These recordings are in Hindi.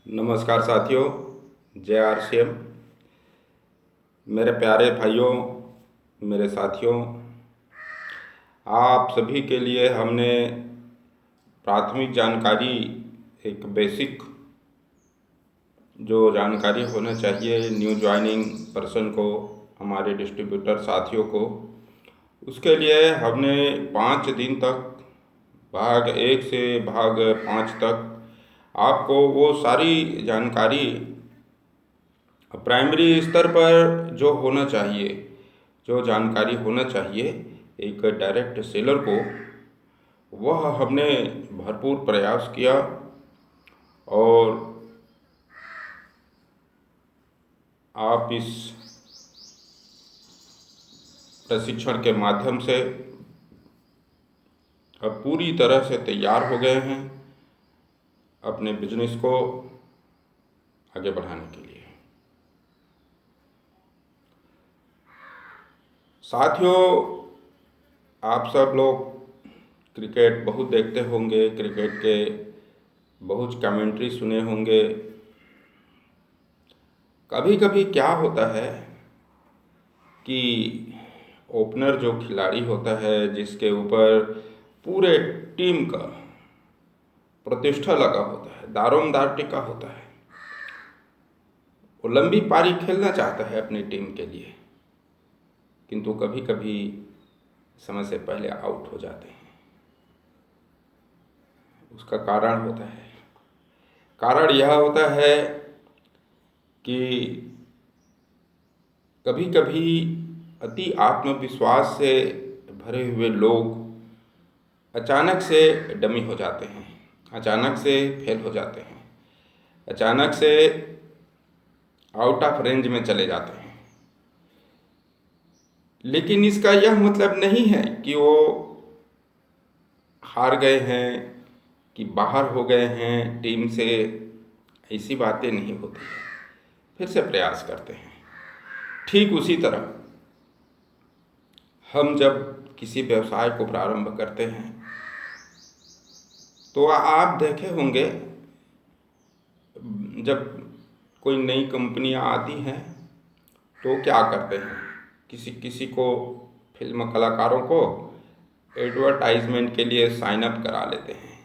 नमस्कार साथियों, जय आरसीएम। मेरे प्यारे भाइयों, मेरे साथियों, आप सभी के लिए हमने प्राथमिक जानकारी, एक बेसिक जो जानकारी होना चाहिए न्यू ज्वाइनिंग पर्सन को, हमारे डिस्ट्रीब्यूटर साथियों को, उसके लिए हमने 5 दिन तक भाग 1 से भाग 5 तक आपको वो सारी जानकारी प्राइमरी स्तर पर जो होना चाहिए, जो जानकारी होना चाहिए एक डायरेक्ट सेलर को, वह हमने भरपूर प्रयास किया और आप इस प्रशिक्षण के माध्यम से अब पूरी तरह से तैयार हो गए हैं अपने बिजनेस को आगे बढ़ाने के लिए। साथियों, आप सब लोग क्रिकेट बहुत देखते होंगे, क्रिकेट के बहुत कमेंट्री सुने होंगे। कभी कभी क्या होता है कि ओपनर जो खिलाड़ी होता है, जिसके ऊपर पूरे टीम का प्रतिष्ठा लगा होता है, दारोमदार टिका होता है, वो लंबी पारी खेलना चाहता है अपनी टीम के लिए, किंतु कभी कभी समय से पहले आउट हो जाते हैं। उसका कारण होता है, कारण यह होता है कि कभी कभी अति आत्मविश्वास से भरे हुए लोग अचानक से डमी हो जाते हैं, अचानक से फेल हो जाते हैं, अचानक से आउट ऑफ रेंज में चले जाते हैं। लेकिन इसका यह मतलब नहीं है कि वो हार गए हैं, कि बाहर हो गए हैं टीम से। ऐसी बातें नहीं होती हैं, फिर से प्रयास करते हैं। ठीक उसी तरह हम जब किसी व्यवसाय को प्रारंभ करते हैं तो आप देखे होंगे, जब कोई नई कंपनियां आती हैं तो क्या करते हैं, किसी किसी को, फिल्म कलाकारों को एडवर्टाइजमेंट के लिए साइन अप करा लेते हैं।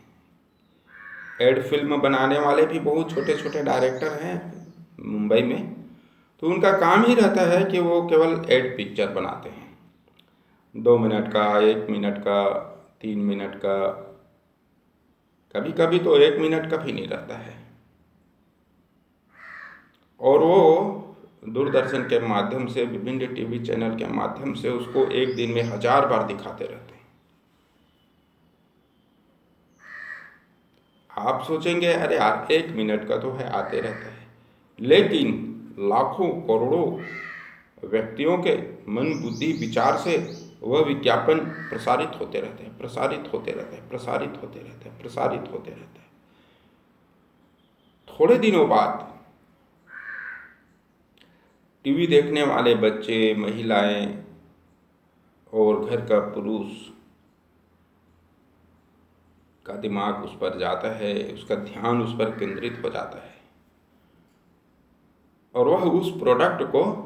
एड फिल्म बनाने वाले भी बहुत छोटे छोटे डायरेक्टर हैं मुंबई में, तो उनका काम ही रहता है कि वो केवल एड पिक्चर बनाते हैं, 2 मिनट का, 1 मिनट का, 3 मिनट का, कभी कभी तो 1 मिनट का भी नहीं रहता है। और वो दूरदर्शन के माध्यम से, विभिन्न टीवी चैनल के माध्यम से उसको एक दिन में 1000 बार दिखाते रहते हैं। आप सोचेंगे अरे यार 1 मिनट का तो है, आते रहता है, लेकिन लाखों करोड़ों व्यक्तियों के मन, बुद्धि, विचार से वह विज्ञापन प्रसारित होते रहते हैं, प्रसारित होते रहते हैं, प्रसारित होते रहते हैं, प्रसारित होते रहते हैं। थोड़े दिनों बाद टीवी देखने वाले बच्चे, महिलाएं और घर का पुरुष का दिमाग उस पर जाता है, उसका ध्यान उस पर केंद्रित हो जाता है और वह उस प्रोडक्ट को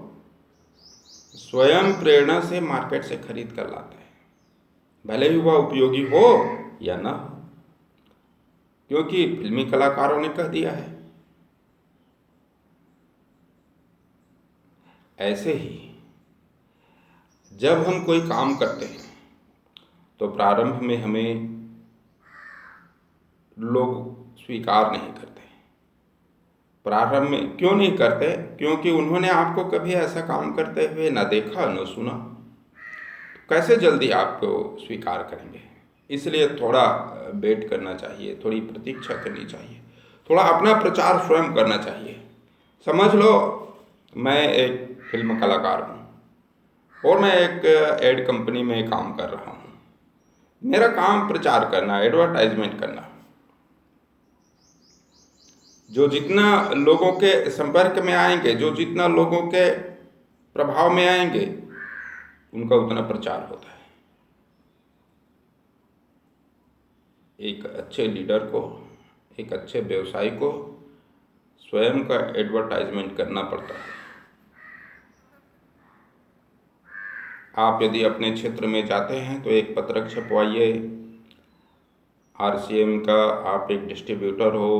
स्वयं प्रेरणा से मार्केट से खरीद कर लाता है, भले ही वह उपयोगी हो या ना हो, क्योंकि फिल्मी कलाकारों ने कह दिया है। ऐसे ही जब हम कोई काम करते हैं तो प्रारंभ में हमें लोग स्वीकार नहीं करते। प्रारंभ में क्यों नहीं करते? क्योंकि उन्होंने आपको कभी ऐसा काम करते हुए न देखा, न सुना, कैसे जल्दी आपको स्वीकार करेंगे। इसलिए थोड़ा वेट करना चाहिए, थोड़ी प्रतीक्षा करनी चाहिए, थोड़ा अपना प्रचार स्वयं करना चाहिए। समझ लो मैं एक फिल्म कलाकार हूँ और मैं एक एड कंपनी में काम कर रहा हूँ। मेरा काम प्रचार करना, एडवर्टाइजमेंट करना। जो जितना लोगों के संपर्क में आएंगे, जो जितना लोगों के प्रभाव में आएंगे, उनका उतना प्रचार होता है। एक अच्छे लीडर को, एक अच्छे व्यवसायी को स्वयं का एडवर्टाइजमेंट करना पड़ता है। आप यदि अपने क्षेत्र में जाते हैं तो एक पत्रक छपवाइए, RCM का आप एक डिस्ट्रीब्यूटर हो,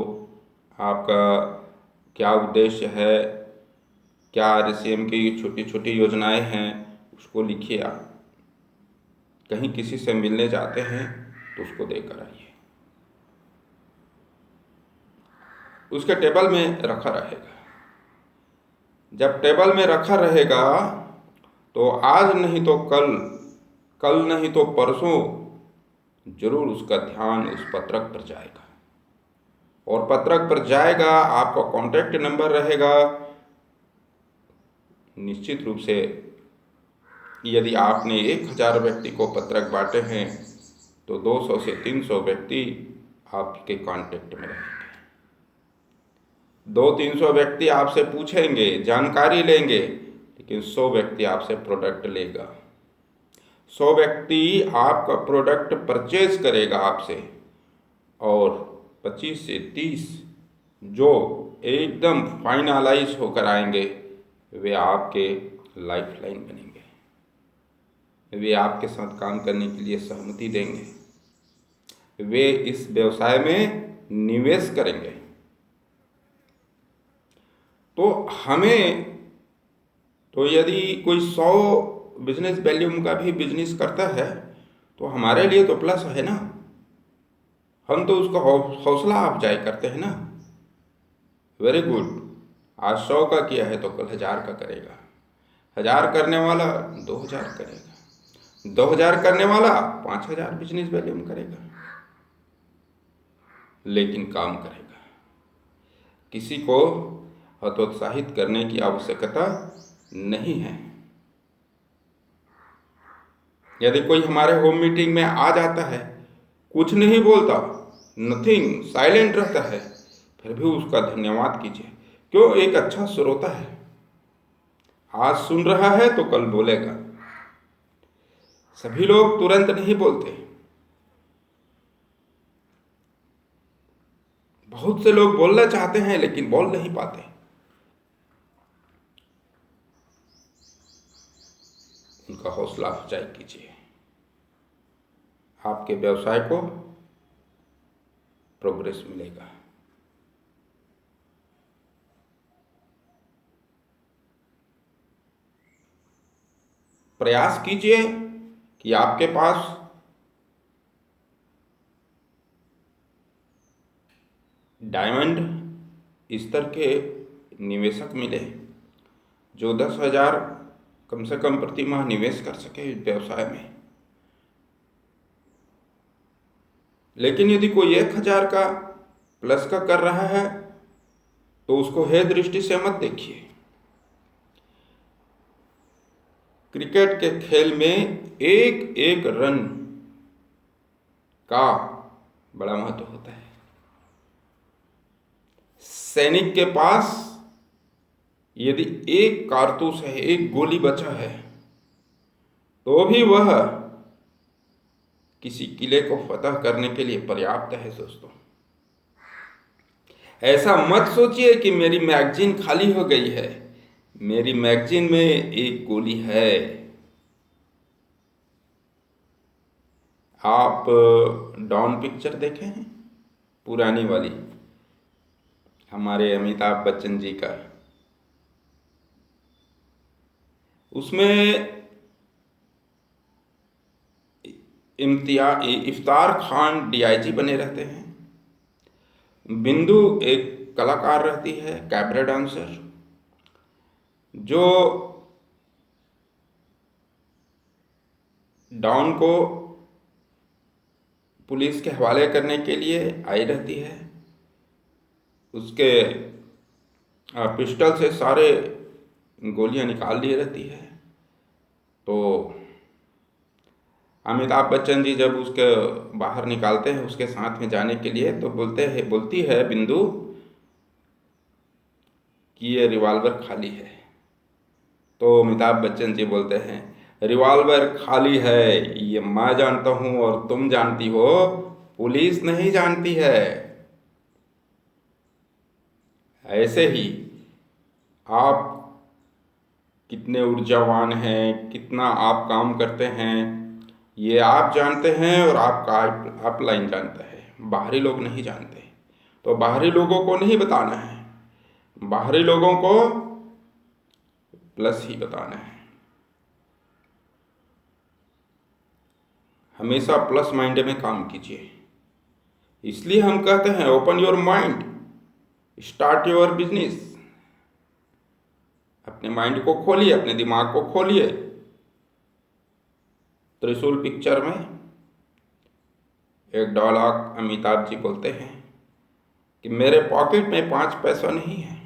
आपका क्या उद्देश्य है, क्या RCM की छोटी छोटी योजनाएं हैं, उसको लिखिए। आप कहीं किसी से मिलने जाते हैं तो उसको देकर आइए, उसके टेबल में रखा रहेगा। जब टेबल में रखा रहेगा तो आज नहीं तो कल, कल नहीं तो परसों जरूर उसका ध्यान उस पत्रक पर जाएगा, और पत्रक पर जाएगा, आपका कॉन्टैक्ट नंबर रहेगा। निश्चित रूप से यदि आपने 1000 व्यक्ति को पत्रक बांटे हैं तो 200 से 300 व्यक्ति आपके कांटेक्ट में रहेंगे। 200-300 व्यक्ति आपसे पूछेंगे, जानकारी लेंगे, लेकिन 100 व्यक्ति आपसे प्रोडक्ट लेगा। 100 व्यक्ति आपका प्रोडक्ट परचेज करेगा आपसे, और 25 से 30 जो एकदम फाइनलाइज होकर आएंगे वे आपके लाइफलाइन बनेंगे, वे आपके साथ काम करने के लिए सहमति देंगे, वे इस व्यवसाय में निवेश करेंगे। तो हमें तो यदि कोई 100 बिजनेस वैल्यूम का भी बिजनेस करता है तो हमारे लिए तो प्लस है ना, हम तो उसका हौसला अफजाई करते हैं ना। वेरी गुड, आज 100 का किया है तो कल 1000 का करेगा, 1000 करने वाला 2000 करेगा, 2000 करने वाला 5000 बिजनेस वैल्यूम करेगा, लेकिन काम करेगा। किसी को हतोत्साहित करने की आवश्यकता नहीं है। यदि कोई हमारे होम मीटिंग में आ जाता है, कुछ नहीं बोलता, नथिंग, साइलेंट रहता है, फिर भी उसका धन्यवाद कीजिए। क्यों? एक अच्छा श्रोता है, आज सुन रहा है तो कल बोलेगा। सभी लोग तुरंत नहीं बोलते, बहुत से लोग बोलना चाहते हैं लेकिन बोल नहीं पाते। उनका हौसला अफजाई कीजिए, आपके व्यवसाय को प्रोग्रेस मिलेगा। प्रयास कीजिए कि आपके पास डायमंड स्तर के निवेशक मिले जो 10,000 कम से कम प्रति माह निवेश कर सके इस व्यवसाय में। लेकिन यदि कोई 1000 का प्लस का कर रहा है तो उसको हे दृष्टि से मत देखिए। क्रिकेट के खेल में एक एक रन का बड़ा महत्व होता है। सैनिक के पास यदि एक कारतूस है, एक गोली बचा है, तो भी वह किसी किले को फतह करने के लिए पर्याप्त है। दोस्तों, ऐसा मत सोचिए कि मेरी मैगजीन खाली हो गई है। मेरी मैगजीन में एक गोली है। आप डॉन पिक्चर देखे हैं? पुरानी वाली, हमारे अमिताभ बच्चन जी का। उसमें इफ्तार खान DIG बने रहते हैं, बिंदु एक कलाकार रहती है, कैबरे डांसर, जो डॉन को पुलिस के हवाले करने के लिए आई रहती है। उसके पिस्टल से सारे गोलियां निकाल ली रहती है। तो अमिताभ बच्चन जी जब उसके बाहर निकालते हैं उसके साथ में जाने के लिए, तो बोलती है बिंदु कि ये रिवॉल्वर खाली है। तो अमिताभ बच्चन जी बोलते हैं, रिवॉल्वर खाली है ये मैं जानता हूं और तुम जानती हो, पुलिस नहीं जानती है। ऐसे ही आप कितने ऊर्जावान हैं, कितना आप काम करते हैं, ये आप जानते हैं और आपका अपलाइन जानता है, बाहरी लोग नहीं जानते। तो बाहरी लोगों को नहीं बताना है, बाहरी लोगों को प्लस ही बताना है। हमेशा प्लस माइंड में काम कीजिए। इसलिए हम कहते हैं open your mind, start your business. अपने माइंड को खोलिए, अपने दिमाग को खोलिए। त्रिशूल पिक्चर में एक डायलॉग अमिताभ जी बोलते हैं कि मेरे पॉकेट में 5 पैसा नहीं है,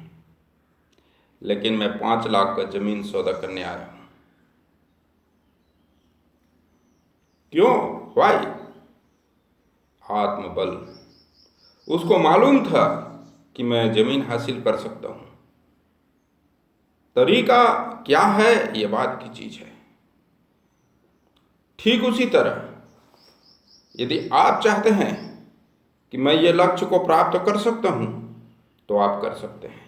लेकिन मैं 5 लाख का जमीन सौदा करने आया हूं। क्यों? वाई? आत्मबल। उसको मालूम था कि मैं जमीन हासिल कर सकता हूं। तरीका क्या है, ये बात की चीज है। ठीक उसी तरह यदि आप चाहते हैं कि मैं ये लक्ष्य को प्राप्त कर सकता हूं, तो आप कर सकते हैं।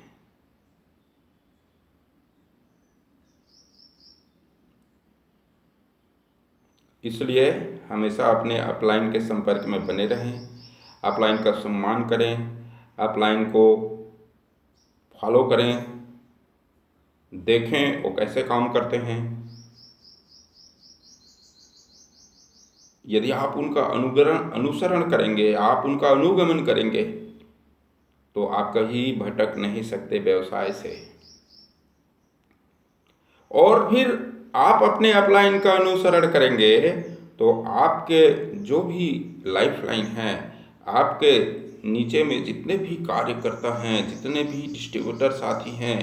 इसलिए हमेशा अपने अपलाइन के संपर्क में बने रहें, अपलाइन का सम्मान करें, अपलाइन को फॉलो करें, देखें वो कैसे काम करते हैं। यदि आप उनका अनुसरण करेंगे, आप उनका अनुगमन करेंगे, तो आप कहीं भटक नहीं सकते व्यवसाय से। और फिर आप अपने अपलाइन का अनुसरण करेंगे तो आपके जो भी लाइफ लाइन है, आपके नीचे में जितने भी कार्यकर्ता हैं, जितने भी डिस्ट्रीब्यूटर साथी हैं,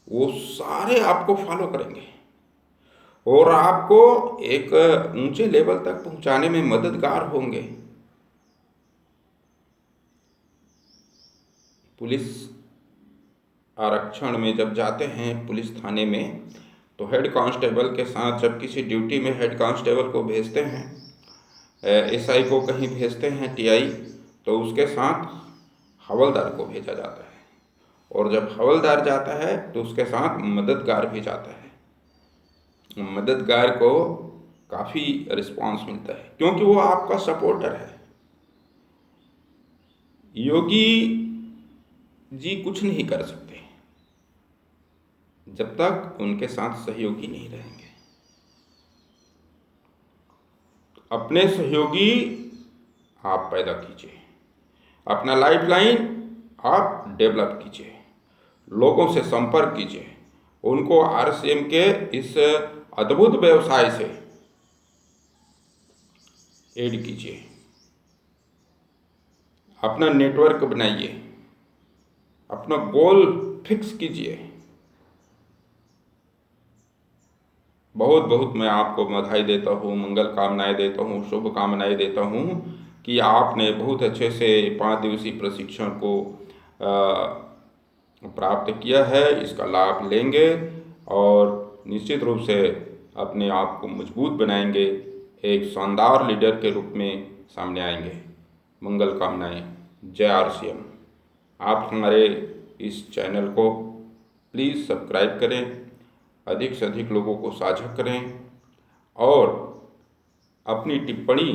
वो सारे आपको फॉलो करेंगे और आपको एक ऊंचे लेवल तक पहुंचाने में मददगार होंगे। पुलिस आरक्षण में जब जाते हैं पुलिस थाने में, तो हेड कांस्टेबल के साथ जब किसी ड्यूटी में हेड कांस्टेबल को भेजते हैं, एसआई को कहीं भेजते हैं, टीआई, तो उसके साथ हवलदार को भेजा जाता है। और जब हवलदार जाता है तो उसके साथ मददगार भी जाता है। मददगार को काफ़ी रिस्पांस मिलता है क्योंकि वो आपका सपोर्टर है। योगी जी कुछ नहीं कर सकते जब तक उनके साथ सहयोगी नहीं रहेंगे। अपने सहयोगी आप पैदा कीजिए, अपना लाइफ लाइन आप डेवलप कीजिए, लोगों से संपर्क कीजिए, उनको आरसीएम के इस अद्भुत व्यवसाय से एड कीजिए, अपना नेटवर्क बनाइए, अपना गोल फिक्स कीजिए। बहुत बहुत मैं आपको बधाई देता हूँ, मंगल कामनाएं देता हूँ, शुभ कामनाएं देता हूँ कि आपने बहुत अच्छे से 5 दिवसीय प्रशिक्षण को प्राप्त किया है। इसका लाभ लेंगे और निश्चित रूप से अपने आप को मजबूत बनाएंगे, एक शानदार लीडर के रूप में सामने आएंगे। मंगल कामनाएं। जय आरसीएम। आप हमारे इस चैनल को प्लीज़ सब्सक्राइब करें, अधिक से अधिक लोगों को साझा करें और अपनी टिप्पणी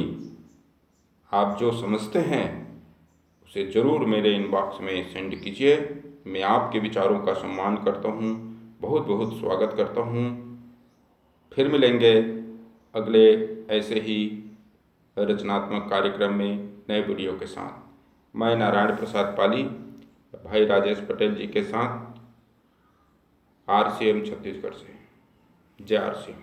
आप जो समझते हैं उसे ज़रूर मेरे इनबॉक्स में सेंड कीजिए। मैं आपके विचारों का सम्मान करता हूँ, बहुत बहुत स्वागत करता हूँ। फिर मिलेंगे अगले ऐसे ही रचनात्मक कार्यक्रम में नए वीडियो के साथ। मैं नारायण प्रसाद पाली भाई राजेश पटेल जी के साथ, आरसीएम छत्तीसगढ़ से। जय आरसीएम।